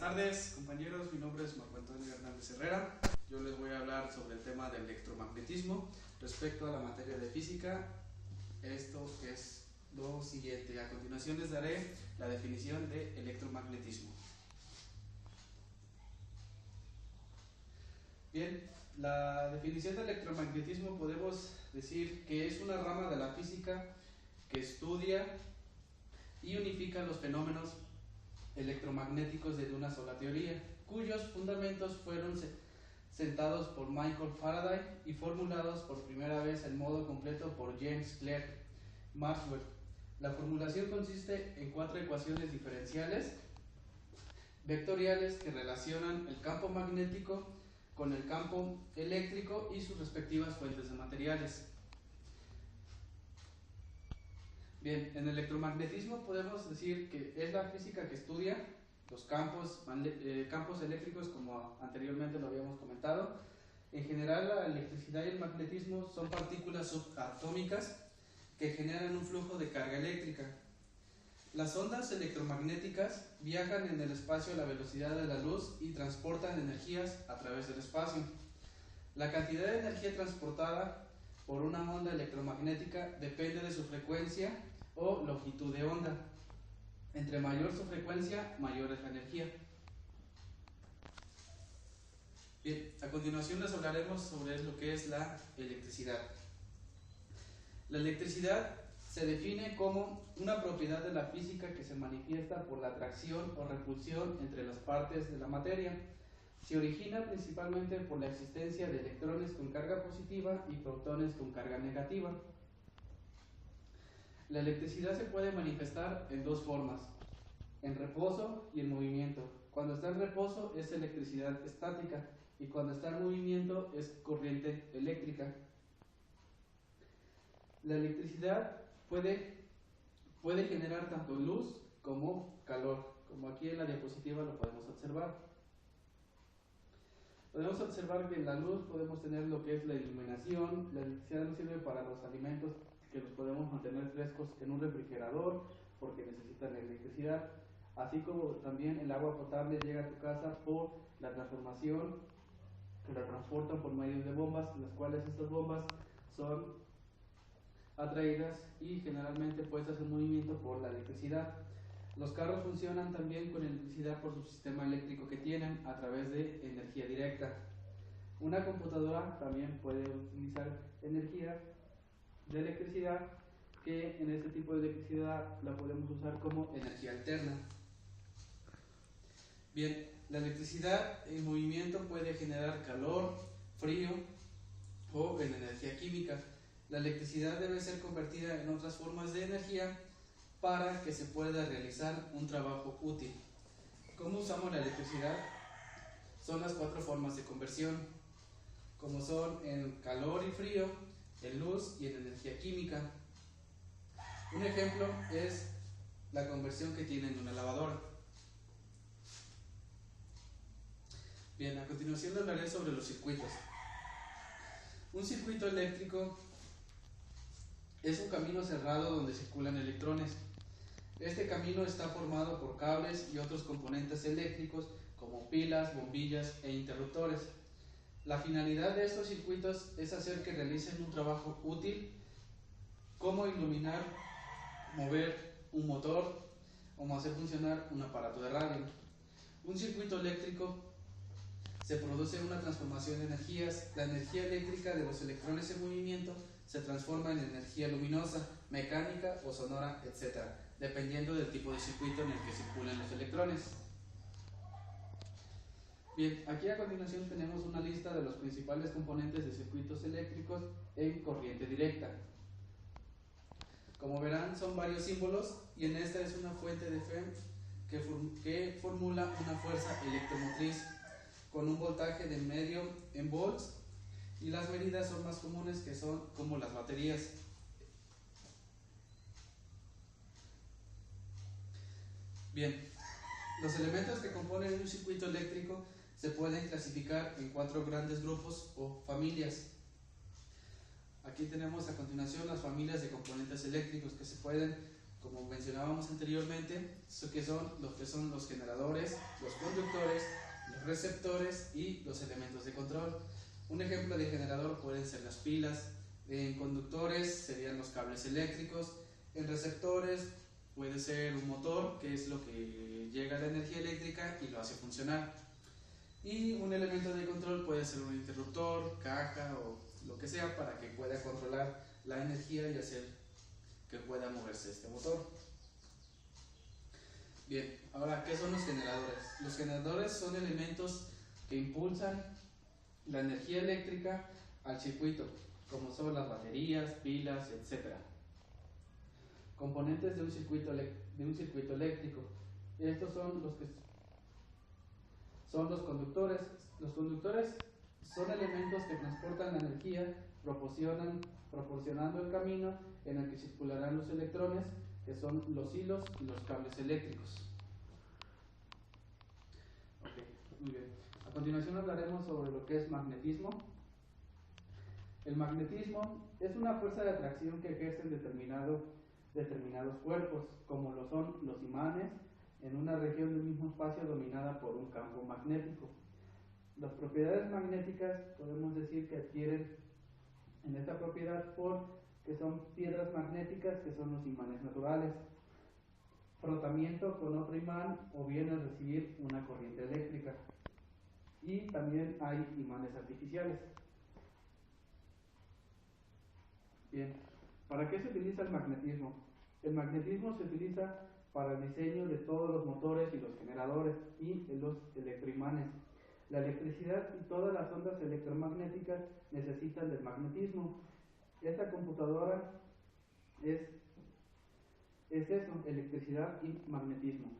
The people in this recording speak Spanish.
Buenas tardes, compañeros. Mi nombre es Marco Antonio Hernández Herrera. Yo les voy a hablar sobre el tema del electromagnetismo respecto a la materia de física. Esto es lo siguiente. A continuación les daré la definición de electromagnetismo. Bien, la definición de electromagnetismo podemos decir que es una rama de la física que estudia y unifica los fenómenos electromagnéticos de una sola teoría, cuyos fundamentos fueron sentados por Michael Faraday y formulados por primera vez en modo completo por James Clerk Maxwell. La formulación consiste en 4 ecuaciones diferenciales vectoriales que relacionan el campo magnético con el campo eléctrico y sus respectivas fuentes de materiales. Bien, en electromagnetismo podemos decir que es la física que estudia los campos eléctricos, como anteriormente lo habíamos comentado. En general, la electricidad y el magnetismo son partículas subatómicas que generan un flujo de carga eléctrica. Las ondas electromagnéticas viajan en el espacio a la velocidad de la luz y transportan energías a través del espacio. La cantidad de energía transportada por una onda electromagnética depende de su frecuencia o longitud de onda. Entre mayor su frecuencia, mayor es la energía. Bien, a continuación les hablaremos sobre lo que es la electricidad. La electricidad se define como una propiedad de la física que se manifiesta por la atracción o repulsión entre las partes de la materia. Se origina principalmente por la existencia de electrones con carga positiva y protones con carga negativa. La electricidad se puede manifestar en 2 formas: en reposo y en movimiento. Cuando está en reposo es electricidad estática y cuando está en movimiento es corriente eléctrica. La electricidad puede generar tanto luz como calor, como aquí en la diapositiva lo podemos observar. Podemos observar que en la luz podemos tener lo que es la iluminación. La electricidad nos sirve para los alimentos que los podemos mantener frescos en un refrigerador porque necesitan electricidad, así como también el agua potable llega a tu casa por la transformación que la transportan por medio de bombas, las cuales estas bombas son atraídas y generalmente puestas en movimiento por la electricidad. Los carros funcionan también con electricidad por su sistema eléctrico que tienen a través de energía directa. Una computadora también puede utilizar energía de electricidad, que en este tipo de electricidad la podemos usar como energía alterna. Bien, la electricidad en movimiento puede generar calor, frío o en energía química. La electricidad debe ser convertida en otras formas de energía para que se pueda realizar un trabajo útil. ¿Cómo usamos la electricidad? Son las 4 formas de conversión, como son en calor y frío, en luz y en energía química. Un ejemplo es la conversión que tiene en una lavadora. Bien, a continuación les hablaré sobre los circuitos. Un circuito eléctrico es un camino cerrado donde circulan electrones. Este camino está formado por cables y otros componentes eléctricos como pilas, bombillas e interruptores. La finalidad de estos circuitos es hacer que realicen un trabajo útil, como iluminar, mover un motor o hacer funcionar un aparato de radio. Un circuito eléctrico se produce una transformación de energías. La energía eléctrica de los electrones en movimiento se transforma en energía luminosa, mecánica o sonora, etc., dependiendo del tipo de circuito en el que circulan los electrones. Bien, aquí a continuación tenemos una lista de los principales componentes de circuitos eléctricos en corriente directa. Como verán, son varios símbolos y en esta es una fuente de fe que formula una fuerza electromotriz con un voltaje de medio en volts, y las medidas son más comunes, que son como las baterías. Bien, los elementos que componen un circuito eléctrico se pueden clasificar en 4 grandes grupos o familias. Aquí tenemos a continuación las familias de componentes eléctricos que se pueden, como mencionábamos anteriormente, que son los generadores, los conductores, receptores y los elementos de control. Un ejemplo de generador pueden ser las pilas, en conductores serían los cables eléctricos, en receptores puede ser un motor, que es lo que llega a la energía eléctrica y lo hace funcionar. Y un elemento de control puede ser un interruptor, caja o lo que sea para que pueda controlar la energía y hacer que pueda moverse este motor. Bien, ahora, ¿qué son los generadores? Los generadores son elementos que impulsan la energía eléctrica al circuito, como son las baterías, pilas, etc. Componentes de un circuito eléctrico. Estos son los conductores. Los conductores son elementos que transportan la energía, proporcionando el camino en el que circularán los electrones, que son los hilos y los cables eléctricos. Okay, muy bien. A continuación hablaremos sobre lo que es magnetismo. El magnetismo es una fuerza de atracción que ejercen determinados cuerpos, como lo son los imanes, en una región del mismo espacio dominada por un campo magnético. Las propiedades magnéticas podemos decir que adquieren en esta propiedad porque son piedras magnéticas, que son los imanes naturales, frotamiento con otro imán o bien al recibir una corriente eléctrica. Y también hay imanes artificiales. Bien, ¿para qué se utiliza el magnetismo? El magnetismo se utiliza para el diseño de todos los motores y los generadores y los electroimanes. La electricidad y todas las ondas electromagnéticas necesitan del magnetismo. Esta computadora es eso, electricidad y magnetismo.